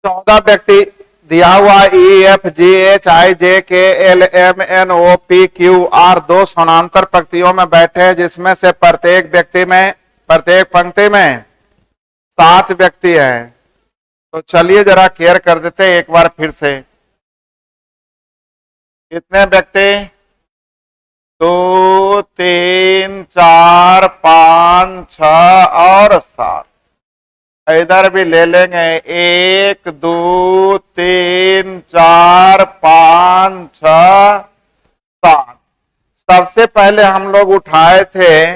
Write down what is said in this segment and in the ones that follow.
14 व्यक्ति दिया हुआ E F G H I J K L M N O P Q R दो समानांतर पंक्तियों में बैठे हैं, जिसमें से प्रत्येक पंक्ति में 7 व्यक्ति हैं। तो चलिए जरा केयर कर देते हैं एक बार फिर से। कितने व्यक्ति? 2 3 4 5 6 और 7। इधर भी ले लेंगे 1 2 3 4 5 6 7। सबसे पहले हम लोग उठाए थे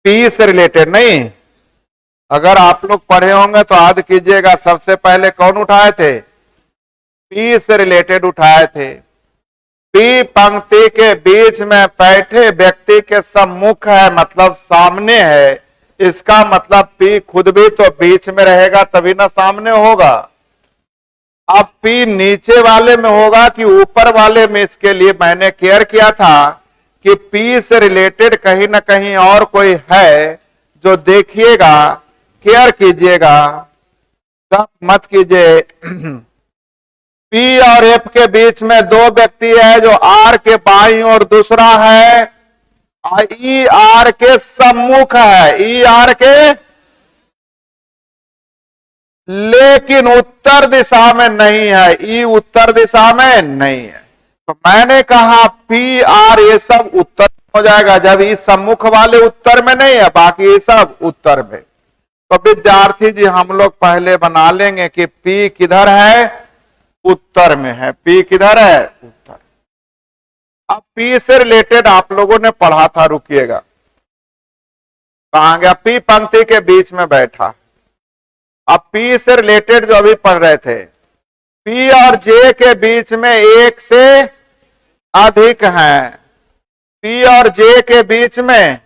पी से रिलेटेड, नहीं? अगर आप लोग पढ़े होंगे तो याद कीजिएगा, सबसे पहले कौन उठाए थे? पी से रिलेटेड उठाए थे। पी पंक्ति के बीच में बैठे व्यक्ति के सम्मुख है, मतलब सामने है। इसका मतलब पी खुद भी तो बीच में रहेगा तभी ना सामने होगा। अब पी नीचे वाले में होगा कि ऊपर वाले में, इसके लिए मैंने केयर किया था कि पी से रिलेटेड कहीं ना कहीं और कोई है जो देखिएगा, केयर कीजिएगा, मत कीजिए। पी और एफ के बीच में 2 व्यक्ति है, जो आर के बाईं और दूसरा है ई आर के सम्मुख है, ई आर के, लेकिन उत्तर दिशा में नहीं है, ई उत्तर दिशा में नहीं है। तो मैंने कहा पी आर ये सब उत्तर हो जाएगा जब ई सम्मुख वाले उत्तर में नहीं है, बाकी ये सब उत्तर में। तो विद्यार्थी जी हम लोग पहले बना लेंगे कि पी किधर है? उत्तर में है। पी किधर है? उत्तर। अब पी से रिलेटेड आप लोगों ने पढ़ा था, रुकिएगा, कहां गया? पी पंक्ति के बीच में बैठा। अब पी से रिलेटेड जो अभी पढ़ रहे थे, पी और जे के बीच में 1 से अधिक हैं। पी और जे के बीच में,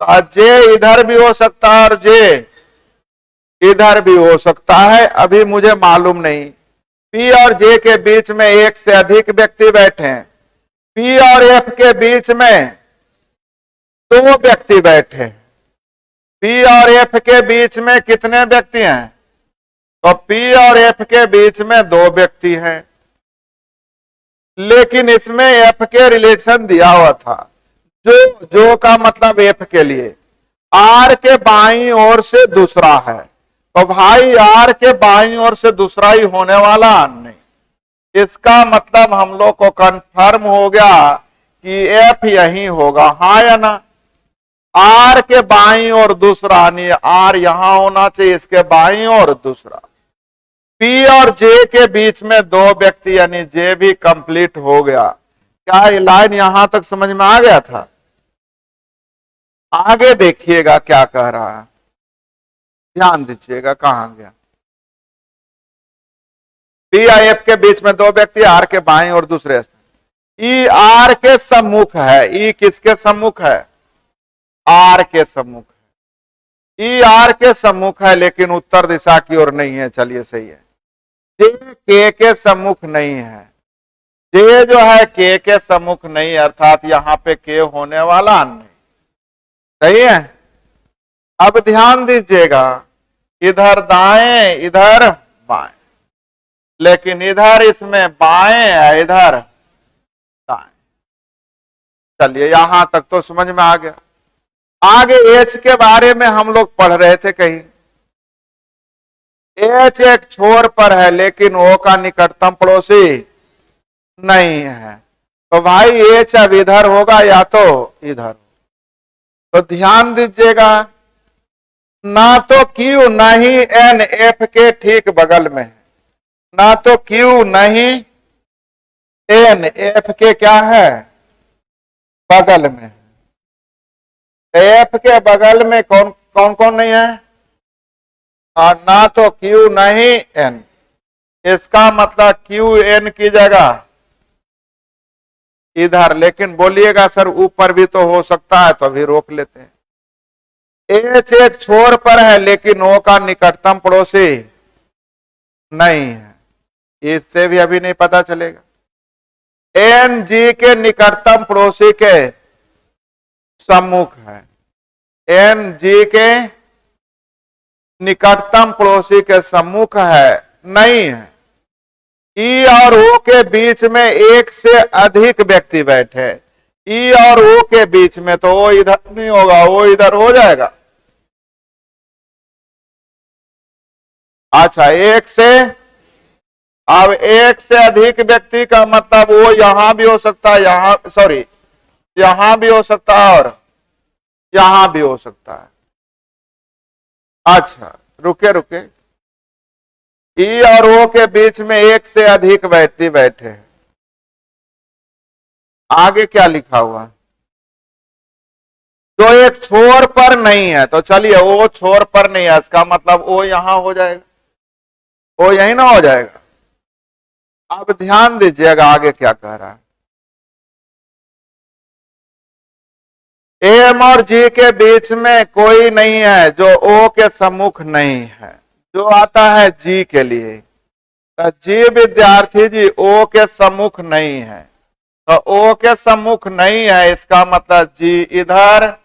जे इधर भी हो सकता है और जे इधर भी हो सकता है, अभी मुझे मालूम नहीं। पी और जे के बीच में 1 से अधिक व्यक्ति बैठे हैं। पी और एफ के बीच में 2 व्यक्ति बैठे हैं। पी और एफ के बीच में कितने व्यक्ति हैं? तो पी और एफ के बीच में 2 व्यक्ति हैं, लेकिन इसमें एफ के रिलेशन दिया हुआ था, जो का मतलब एफ के लिए आर के बाईं ओर से दूसरा है। तो भाई आर के बाईं ओर से दूसरा ही होने वाला नहीं। इसका मतलब हम लोग को कंफर्म हो गया कि एफ यही होगा, हाँ या ना? आर के बाईं ओर दूसरा, नहीं, आर यहां होना चाहिए, इसके बाईं ओर दूसरा। पी और जे के बीच में 2 व्यक्ति, यानी जे भी कंप्लीट हो गया। क्या ये लाइन यहां तक समझ में आ गया था? आगे देखिएगा क्या कह रहा है, ध्यान दीजिएगा कहां गया। पी और एफ के बीच में 2 व्यक्ति, आर के बाईं और दूसरे स्थान। ई आर के सम्मुख है। ई किसके सम्मुख है? आर के सम्मुख है। ई आर के सम्मुख है, लेकिन उत्तर दिशा की ओर नहीं है। चलिए सही है। जे के सम्मुख नहीं है। जे जो है के सम्मुख नहीं है, अर्थात यहां पे के होने वाला नहीं। सही है। अब ध्यान दीजिएगा, इधर दाएं इधर बाएं, लेकिन इधर इसमें बाएं है, इधर दाएं। चलिए यहां तक तो समझ में आ गया। आगे एच के बारे में हम लोग पढ़ रहे थे कहीं। एच एक छोर पर है, लेकिन ओ का निकटतम पड़ोसी नहीं है। तो भाई एच अब इधर होगा या तो इधर। तो ध्यान दीजिएगा, ना तो क्यू नहीं एन एफ के ठीक बगल में है, ना तो क्यू नहीं एन एफ के क्या है? बगल में। एफ के बगल में कौन कौन कौन नहीं है? और ना तो क्यू नहीं एन। इसका मतलब क्यू एन की जगह इधर, लेकिन बोलिएगा सर ऊपर भी तो हो सकता है, तो अभी रोक लेते हैं। एच एक छोर पर है, लेकिन ओ का निकटतम पड़ोसी नहीं है, इससे भी अभी नहीं पता चलेगा। एन जी के निकटतम पड़ोसी के सम्मुख है। एन जी के निकटतम पड़ोसी के सम्मुख है, नहीं है। ई और ओ के बीच में एक से अधिक व्यक्ति बैठे, ई और ओ के बीच में, तो वो इधर नहीं होगा, वो इधर हो जाएगा। अच्छा, एक से, अब एक से अधिक व्यक्ति का मतलब वो यहां भी हो सकता है, यहां, सॉरी, यहां भी हो सकता है और यहां भी हो सकता है। अच्छा, रुके रुके, ई और ओ के बीच में एक से अधिक व्यक्ति बैठे हैं। आगे क्या लिखा हुआ है? जो एक छोर पर नहीं है, तो चलिए वो छोर पर नहीं है, इसका मतलब वो यहां हो जाएगा, वो यही ना हो जाएगा। अब ध्यान दीजिएगा आगे क्या कह रहा है। एम और जी के बीच में कोई नहीं है जो ओ के सम्मुख नहीं है, जो आता है जी के लिए। तो जी विद्यार्थी जी ओ के सम्मुख नहीं है, तो ओ के सम्मुख नहीं है, इसका मतलब जी इधर,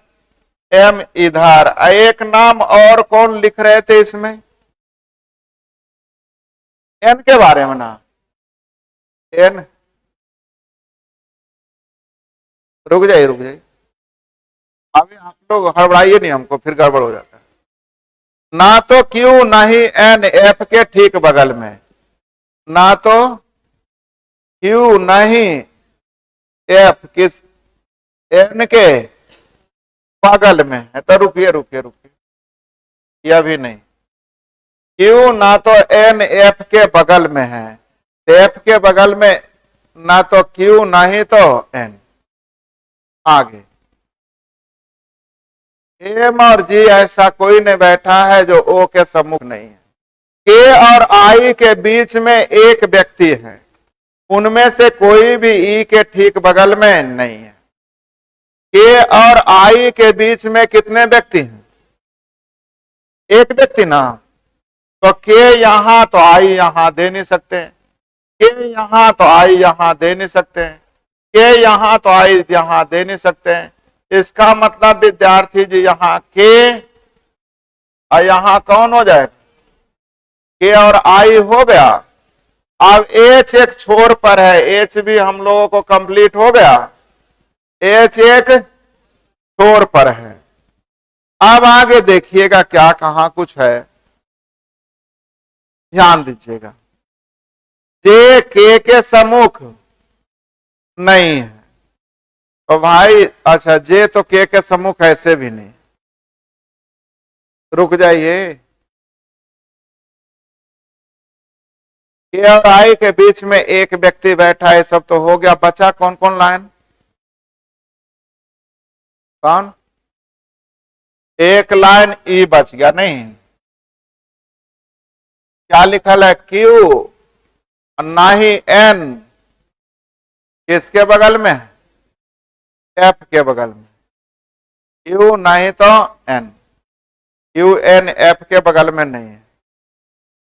एम इधर। एक नाम और कौन लिख रहे थे इसमें? एन के बारे में ना, एन, रुक जाइए रुक जाइए, अभी आप लोग हड़बड़ाइए नहीं हमको, फिर गड़बड़ हो जाता है। ना तो क्यू ना ही एन एफ के ठीक बगल में, ना तो क्यू ना ही एफ किस एन के बगल में है। तो रुकिए रुकिए रुकिए, यह भी नहीं, क्यू ना तो एन एफ के बगल में है, एफ के बगल में ना तो क्यू ना ही तो एन। आगे, एम और जी ऐसा कोई नहीं बैठा है जो ओ के सम्मुख नहीं है। के और आई के बीच में एक व्यक्ति है, उनमें से कोई भी ई के ठीक बगल में नहीं है। के और आई के बीच में कितने व्यक्ति हैं? एक व्यक्ति ना, तो के यहां तो आई यहां दे नहीं सकते हैं, के यहां तो आई यहां दे नहीं सकते हैं, के यहां तो आई यहां दे नहीं सकते हैं। इसका मतलब विद्यार्थी जी यहां के और यहां कौन हो जाएगा? के और आई हो गया। अब एच एक छोर पर है, एच भी हम लोगों को कंप्लीट हो गया, एच एक छोर पर है। अब आगे देखिएगा क्या कहां कुछ है, ध्यान दीजिएगा। जे के सम्मुख नहीं है, तो भाई अच्छा, जे तो के सम्मुख ऐसे भी नहीं। रुक जाइए, के और आई के बीच में एक व्यक्ति बैठा है, सब तो हो गया। बचा कौन कौन लाइन? कौन? एक लाइन ई बच गया नहीं, क्या लिखल है? क्यू ना ही एन किसके बगल में है? एफ के बगल में। क्यू नहीं तो एन, क्यू एन एफ के बगल में नहीं है।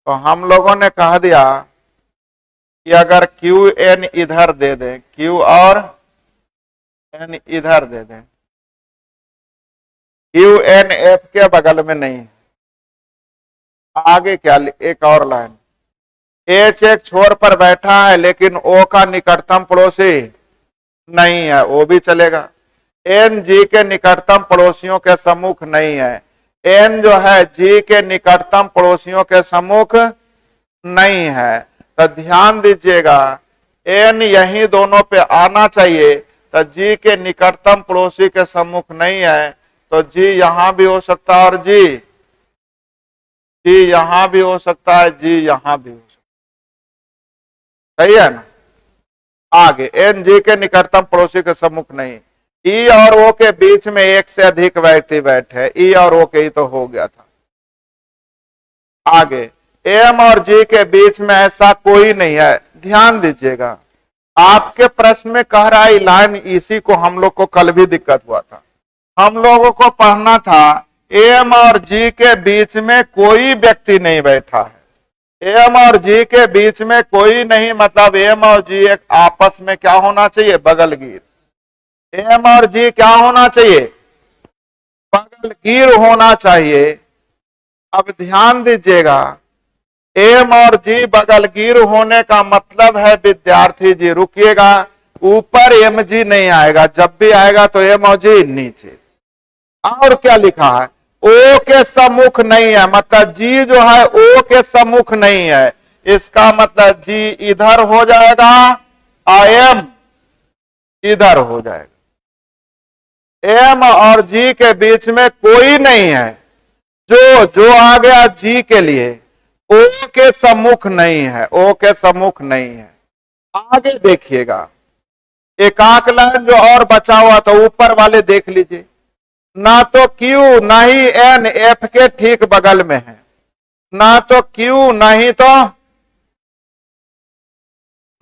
तो हम लोगों ने कह दिया कि अगर क्यू एन इधर दे दें, क्यू और एन इधर दे दें, क्यू एन एफ के बगल में नहीं है। आगे क्या, एक और लाइन, एच एक छोर पर बैठा है लेकिन ओ का निकटतम पड़ोसी नहीं है, वो भी चलेगा। एन जी के निकटतम पड़ोसियों के सम्मुख नहीं है, एन जो है जी के निकटतम पड़ोसियों के सम्मुख नहीं है। तो ध्यान दीजिएगा, एन यही दोनों पे आना चाहिए, तो जी के निकटतम पड़ोसी के सम्मुख नहीं है, तो जी यहां भी हो सकता है और जी यहां भी हो सकता है, जी यहां भी हो सकता है, सही है ना। आगे, एन जी के निकटतम पड़ोसी के सम्मुख नहीं, ई और ओ के बीच में एक से अधिक व्यक्ति बैठे, ई और ओ के ही तो हो गया था। आगे, एम और जी के बीच में ऐसा कोई नहीं है। ध्यान दीजिएगा, आपके प्रश्न में कह रहा है लाइन, इसी को हम लोग को कल भी दिक्कत हुआ था। हम लोगों को पढ़ना था एम और जी के बीच में कोई व्यक्ति नहीं बैठा है। एम और जी के बीच में कोई नहीं, मतलब एम और जी एक आपस में क्या होना चाहिए? बगलगीर। एम और जी क्या होना चाहिए? बगलगीर होना चाहिए। अब ध्यान दीजिएगा, एम और जी बगलगीर होने का मतलब है विद्यार्थी जी, रुकिएगा, ऊपर एम जी नहीं आएगा, जब भी आएगा तो एम और जी नीचे। और क्या लिखा है, ओ के सम्मुख नहीं है, मतलब जी जो है ओ के सम्मुख नहीं है, इसका मतलब जी इधर हो जाएगा और एम इधर हो जाएगा। एम और जी के बीच में कोई नहीं है, जो आ गया जी के लिए, ओ के सम्मुख नहीं है, ओ के सम्मुख नहीं है। आगे देखिएगा, एकाक लाइन जो और बचा हुआ तो ऊपर वाले देख लीजिए, ना तो क्यू ना ही एन एफ के ठीक बगल में है, ना तो क्यू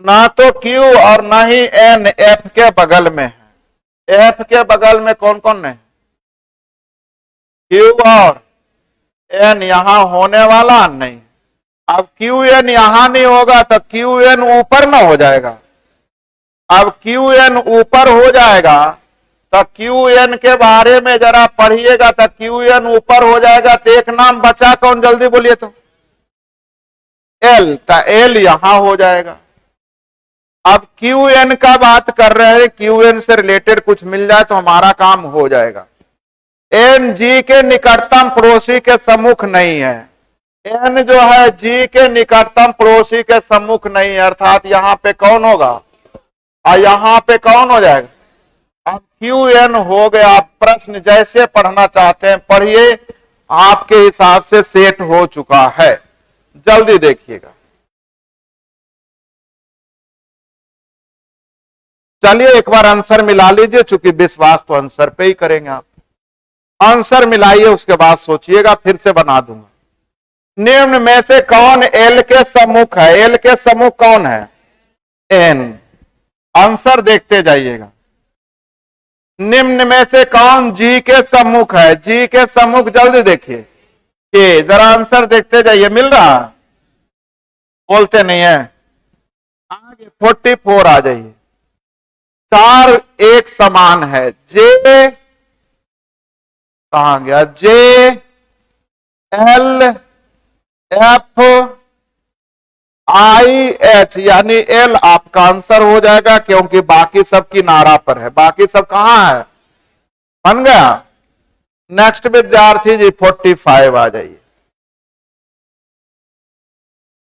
ना तो क्यू और ना ही एन एफ के बगल में है। एफ के बगल में कौन कौन है, क्यू और एन, यहां होने वाला नहीं। अब क्यू एन यहां नहीं होगा तो क्यू एन ऊपर ना हो जाएगा, अब क्यू एन ऊपर हो जाएगा तो क्यू एन के बारे में जरा पढ़िएगा, तो क्यू एन ऊपर हो जाएगा तो एक नाम बचा कौन, जल्दी बोलिए तो, एल, तो एल यहां हो जाएगा। अब क्यू एन का बात कर रहे हैं, क्यू एन से रिलेटेड कुछ मिल जाए तो हमारा काम हो जाएगा। एन जी के निकटतम पड़ोसी के सम्मुख नहीं है, एन जो है जी के निकटतम पड़ोसी के सम्मुख नहीं है, अर्थात यहां पे कौन होगा और यहां पे कौन हो जाएगा। अब क्यू एन हो गया, आप प्रश्न जैसे पढ़ना चाहते हैं पढ़िए, आपके हिसाब से सेट हो चुका है, जल्दी देखिएगा। चलिए एक बार आंसर मिला लीजिए, चूंकि विश्वास तो आंसर पे ही करेंगे आप। आंसर मिलाइए, उसके बाद सोचिएगा, फिर से बना दूंगा। निम्न में से कौन एल के सम्मुख है, एल के सम्मुख कौन है, एन। आंसर देखते जाइएगा। निम्न में से कौन जी के सम्मुख है, जी के सम्मुख जल्दी देखिए, के जरा आंसर देखते जाइए, मिल रहा, बोलते नहीं है। आगे 44 आ जाइए, चार एक समान है, जे कहां गया, J L F I H, यानी एल आपका आंसर हो जाएगा, क्योंकि बाकी सब किनारा पर है, बाकी सब कहां है, बन गया। नेक्स्ट विद्यार्थी जी 45 आ जाइए।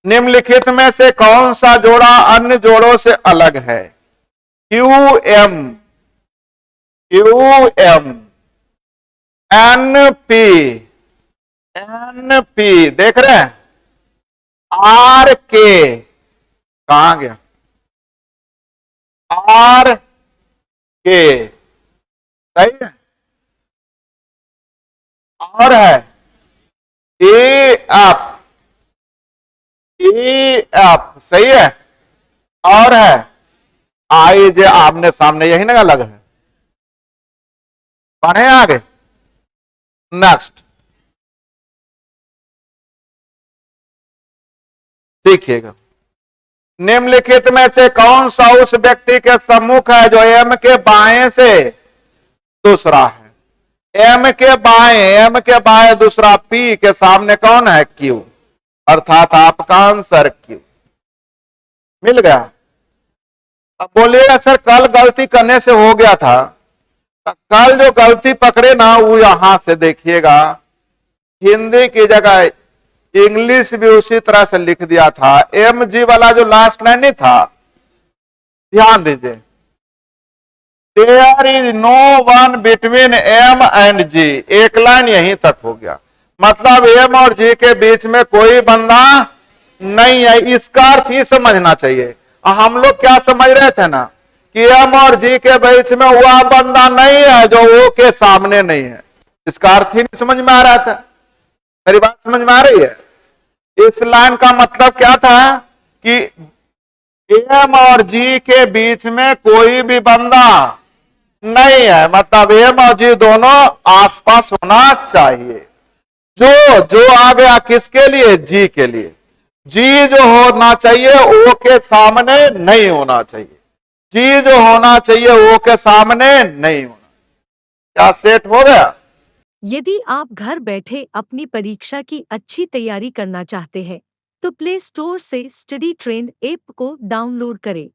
निम्नलिखित में से कौन सा जोड़ा अन्य जोड़ों से अलग है, क्यू एम एन पी देख रहे हैं, आर के कहां गया, आर के सही है, और है एफ सही है, और है आई जे आमने सामने, यही ना अलग है। पढ़े आगे, नेक्स्ट देखिएगा। निम्नलिखित में से कौन सा उस व्यक्ति के सम्मुख है जो एम के बाएं से दूसरा है, एम के बाएं दूसरा, पी के सामने कौन है, क्यू, अर्थात आपका आंसर क्यू मिल गया। अब बोलिएगा सर कल गलती करने से हो गया था, कल जो गलती पकड़े ना वो यहां से देखिएगा, हिंदी की जगह इंग्लिश भी उसी तरह से लिख दिया था, एम जी वाला जो लास्ट लाइन नहीं था, ध्यान दीजिए, there is no one between M and G, एक लाइन यहीं तक हो गया, मतलब एम और जी के बीच में कोई बंदा नहीं है, इसका अर्थ ही समझना चाहिए। हम लोग क्या समझ रहे थे ना कि एम और जी के बीच में वह बंदा नहीं है जो ओ के सामने नहीं है, इसका अर्थ ही नहीं समझ में आ रहा था। मेरी बात समझ में आ रही है? इस लाइन का मतलब क्या था कि एम और जी के बीच में कोई भी बंदा नहीं है, मतलब एम और जी दोनों आसपास होना चाहिए। जो आ गया किसके लिए, जी के लिए, जी जो होना चाहिए ओ के सामने नहीं होना चाहिए, जी जो होना चाहिए ओ के सामने नहीं होना। क्या सेट हो गया? यदि आप घर बैठे अपनी परीक्षा की अच्छी तैयारी करना चाहते हैं तो प्ले स्टोर से स्टडी ट्रेंड ऐप को डाउनलोड करें।